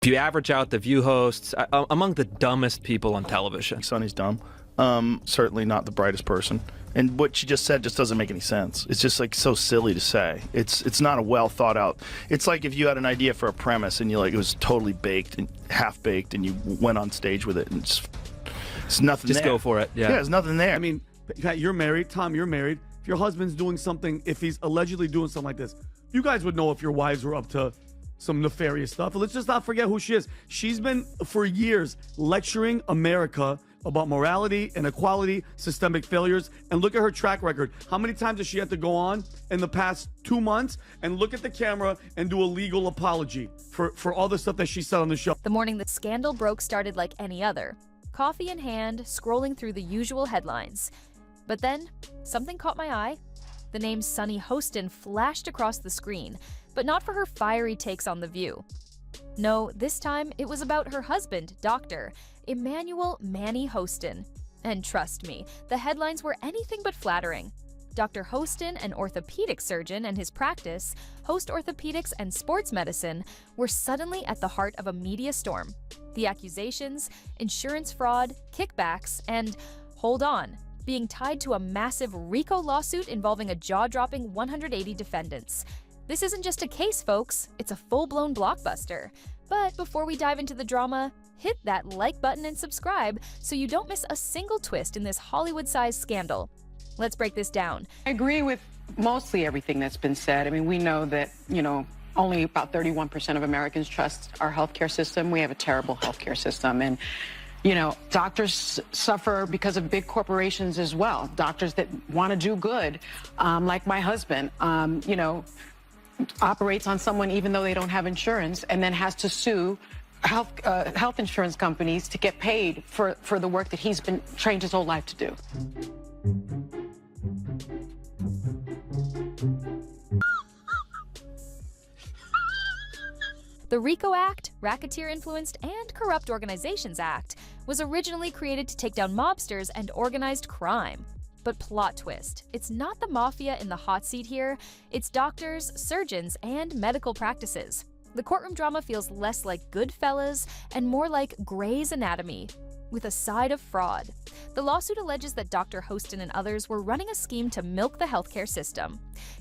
If you average out the View hosts, among the dumbest people on television. Sunny's dumb. Certainly not the brightest person. And what she just said just doesn't make any sense. It's just like so silly to say. It's not a well thought out. It's like if you had an idea for a premise and it was totally baked and half baked, and you went on stage with it, and it's nothing. Just there. go for it. Yeah, there's nothing there. I mean, Pat, you're married. Tom, you're married. If your husband's doing something, if he's allegedly doing something like this, you guys would know if your wives were up to some nefarious stuff. But let's just not forget who she is. She's been, for years, lecturing America about morality, inequality, systemic failures, and look at her track record. How many times does she have to go on in the past 2 months and look at the camera and do a legal apology for all the stuff that she said on the show? The morning the scandal broke started like any other. Coffee in hand, scrolling through the usual headlines. But then, something caught my eye. The name Sunny Hostin flashed across the screen, but not for her fiery takes on The View. No, this time it was about her husband, Dr. Emmanuel Manny Hostin. And trust me, the headlines were anything but flattering. Dr. Hostin, an orthopedic surgeon, and his practice, Host Orthopedics and Sports Medicine, were suddenly at the heart of a media storm. The accusations, insurance fraud, kickbacks, and, hold on, being tied to a massive RICO lawsuit involving a jaw-dropping 180 defendants. This isn't just a case, folks. It's a full-blown blockbuster. But before we dive into the drama, hit that like button and subscribe so you don't miss a single twist in this Hollywood-sized scandal. Let's break this down. I agree with mostly everything that's been said. I mean, we know that, only about 31% of Americans trust our healthcare system. We have a terrible healthcare system. And doctors suffer because of big corporations as well. Doctors that want to do good, like my husband, operates on someone even though they don't have insurance, and then has to sue health insurance companies to get paid for the work that he's been trained his whole life to do. The RICO Act, Racketeer Influenced and Corrupt Organizations Act, was originally created to take down mobsters and organized crime. But plot twist, it's not the mafia in the hot seat here, it's doctors, surgeons, and medical practices. The courtroom drama feels less like Goodfellas and more like Grey's Anatomy, with a side of fraud. The lawsuit alleges that Dr. Hostin and others were running a scheme to milk the healthcare system.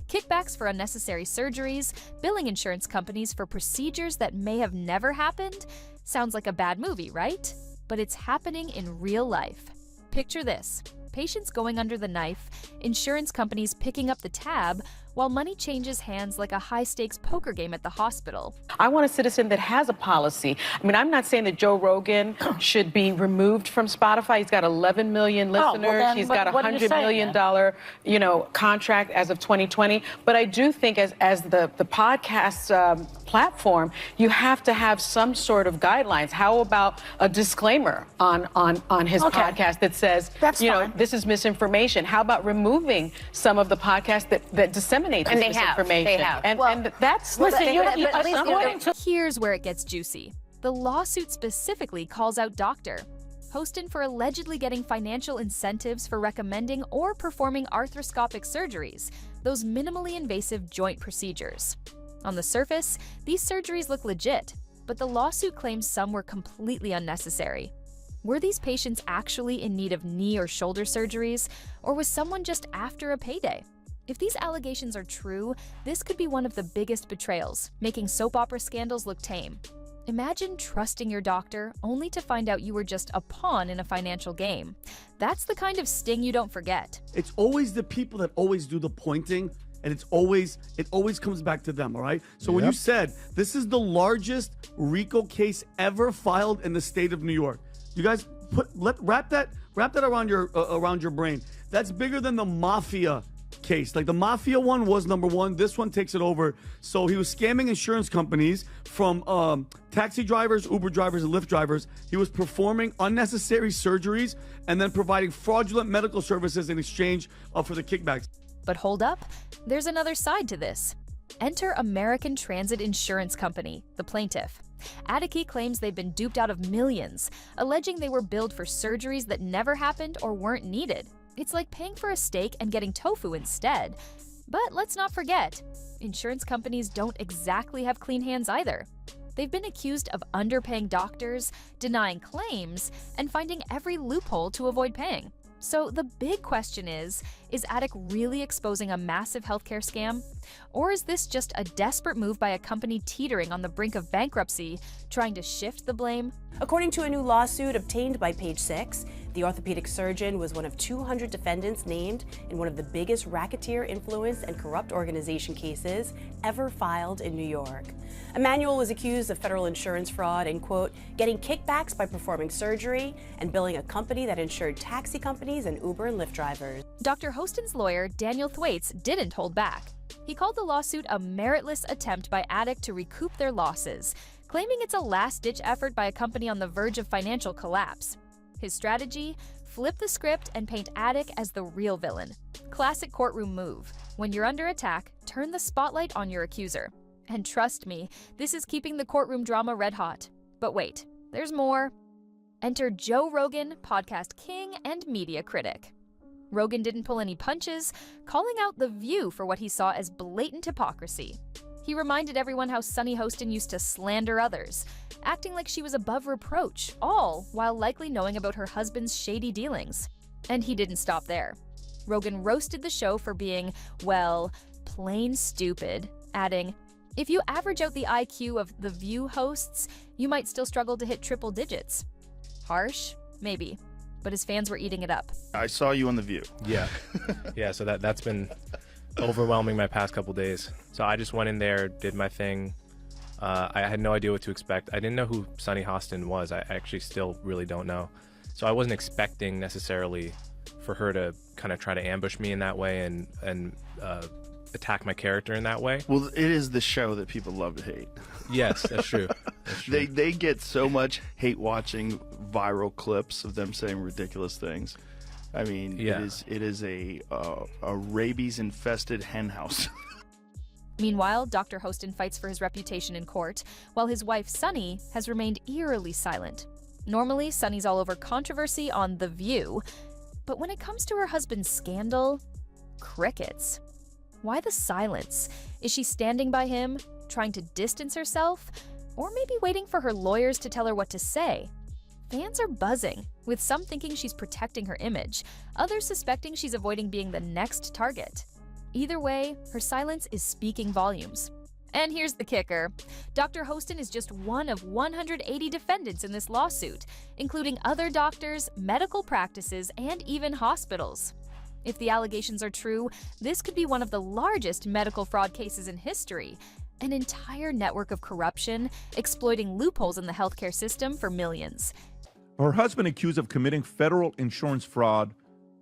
Kickbacks for unnecessary surgeries, billing insurance companies for procedures that may have never happened. Sounds like a bad movie, right? But it's happening in real life. Picture this. Patients going under the knife, insurance companies picking up the tab, while money changes hands like a high-stakes poker game at the hospital. I want a citizen that has a policy. I mean, I'm not saying that Joe Rogan should be removed from Spotify. He's got 11 million listeners. He's got a $100 million, contract as of 2020. But I do think as the podcast platform, you have to have some sort of guidelines. How about a disclaimer on his podcast that says, this is misinformation? How about removing some of the podcasts that disseminate this misinformation? They have. And that's... Here's where it gets juicy. The lawsuit specifically calls out Dr. Hostin for allegedly getting financial incentives for recommending or performing arthroscopic surgeries, those minimally invasive joint procedures. On the surface, these surgeries look legit, but the lawsuit claims some were completely unnecessary. Were these patients actually in need of knee or shoulder surgeries, or was someone just after a payday? If these allegations are true, this could be one of the biggest betrayals, making soap opera scandals look tame. Imagine trusting your doctor only to find out you were just a pawn in a financial game. That's the kind of sting you don't forget. It's always the people that always do the pointing, and it always comes back to them, all right? So when you said this is the largest RICO case ever filed in the state of New York, you guys wrap that around your brain. That's bigger than the mafia case. Like the mafia one was number one. This one takes it over. So he was scamming insurance companies from taxi drivers, Uber drivers, and Lyft drivers. He was performing unnecessary surgeries and then providing fraudulent medical services in exchange for the kickbacks. But hold up, there's another side to this. Enter American Transit Insurance Company, the plaintiff. Attike claims they've been duped out of millions, alleging they were billed for surgeries that never happened or weren't needed. It's like paying for a steak and getting tofu instead. But let's not forget, insurance companies don't exactly have clean hands either. They've been accused of underpaying doctors, denying claims, and finding every loophole to avoid paying. So the big question is Attic really exposing a massive healthcare scam? Or is this just a desperate move by a company teetering on the brink of bankruptcy, trying to shift the blame? According to a new lawsuit obtained by Page Six, the orthopedic surgeon was one of 200 defendants named in one of the biggest racketeer influence and corrupt organization cases ever filed in New York. Emanuel was accused of federal insurance fraud and, quote, getting kickbacks by performing surgery and billing a company that insured taxi companies and Uber and Lyft drivers. Dr. Hostin's lawyer, Daniel Thwaites, didn't hold back. He called the lawsuit a meritless attempt by Attic to recoup their losses, claiming it's a last-ditch effort by a company on the verge of financial collapse. His strategy? Flip the script and paint Attic as the real villain. Classic courtroom move. When you're under attack, turn the spotlight on your accuser. And trust me, this is keeping the courtroom drama red hot. But wait, there's more. Enter Joe Rogan, podcast king and media critic. Rogan didn't pull any punches, calling out The View for what he saw as blatant hypocrisy. He reminded everyone how Sunny Hostin used to slander others, acting like she was above reproach, all while likely knowing about her husband's shady dealings. And he didn't stop there. Rogan roasted the show for being, well, plain stupid, adding, if you average out the IQ of The View hosts, you might still struggle to hit triple digits. Harsh? Maybe. But his fans were eating it up. I saw you on The View. Yeah. Yeah, so that's been overwhelming my past couple days. So I just went in there, did my thing. I had no idea what to expect. I didn't know who Sunny Hostin was. I actually still really don't know. So I wasn't expecting necessarily for her to kind of try to ambush me in that way and attack my character in that way. Well, it is the show that people love to hate. Yes, that's true. That's true. They get so much hate watching viral clips of them saying ridiculous things. I mean, Yeah. it is a rabies infested hen house. Meanwhile, Dr. Hostin fights for his reputation in court, while his wife, Sunny, has remained eerily silent. Normally, Sunny's all over controversy on The View, but when it comes to her husband's scandal, crickets. Why the silence? Is she standing by him, trying to distance herself, or maybe waiting for her lawyers to tell her what to say? Fans are buzzing, with some thinking she's protecting her image, others suspecting she's avoiding being the next target. Either way, her silence is speaking volumes. And here's the kicker. Dr. Hostin is just one of 180 defendants in this lawsuit, including other doctors, medical practices, and even hospitals. If the allegations are true, this could be one of the largest medical fraud cases in history. An entire network of corruption, exploiting loopholes in the healthcare system for millions. Her husband accused of committing federal insurance fraud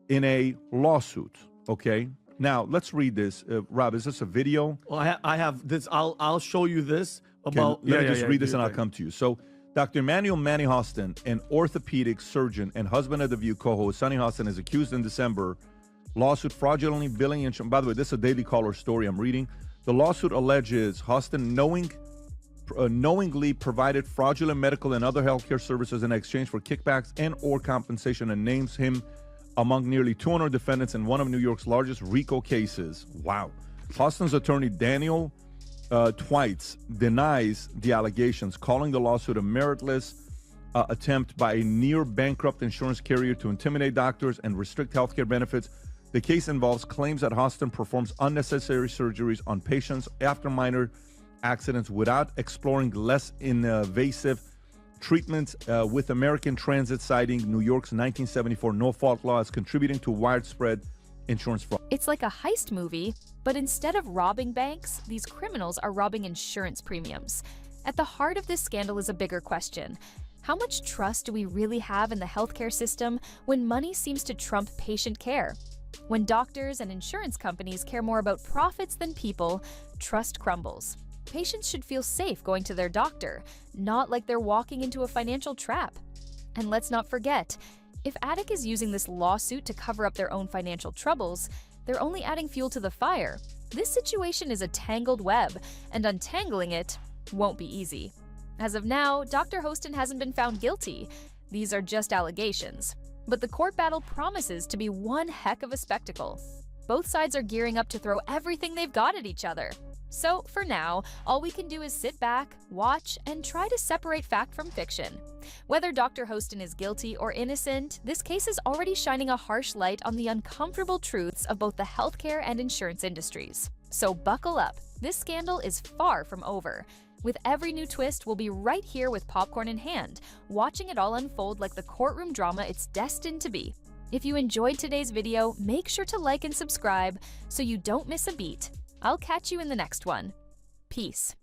in a lawsuit, okay? Now, let's read this. Rob, is this a video? Well, I have this. I'll show you this Okay, about. let me just read this and I'll come to you. So, Dr. Emanuel Manny Hostin, an orthopedic surgeon and husband of The View co-host Sunny Hostin, is accused in December lawsuit fraudulently billing insurance. By the way, this is a Daily Caller story I'm reading. The lawsuit alleges Hostin knowingly provided fraudulent medical and other healthcare services in exchange for kickbacks and or compensation, and names him among nearly 200 defendants in one of New York's largest RICO cases. Wow. Hostin's attorney, Daniel Thwaites, denies the allegations, calling the lawsuit a meritless attempt by a near-bankrupt insurance carrier to intimidate doctors and restrict healthcare benefits. The case involves claims that Hostin performs unnecessary surgeries on patients after minor accidents without exploring less invasive treatments, with American Transit citing New York's 1974 no-fault law as contributing to widespread insurance fraud. It's like a heist movie, but instead of robbing banks, these criminals are robbing insurance premiums. At the heart of this scandal is a bigger question. How much trust do we really have in the healthcare system when money seems to trump patient care? When doctors and insurance companies care more about profits than people, trust crumbles. Patients should feel safe going to their doctor, not like they're walking into a financial trap. And let's not forget, if Attic is using this lawsuit to cover up their own financial troubles, they're only adding fuel to the fire. This situation is a tangled web, and untangling it won't be easy. As of now, Dr. Hostin hasn't been found guilty. These are just allegations. But the court battle promises to be one heck of a spectacle. Both sides are gearing up to throw everything they've got at each other. So, for now, all we can do is sit back, watch, and try to separate fact from fiction. Whether Dr. Hostin is guilty or innocent, this case is already shining a harsh light on the uncomfortable truths of both the healthcare and insurance industries. So buckle up, this scandal is far from over. With every new twist, we'll be right here with popcorn in hand, watching it all unfold like the courtroom drama it's destined to be. If you enjoyed today's video, make sure to like and subscribe so you don't miss a beat. I'll catch you in the next one. Peace.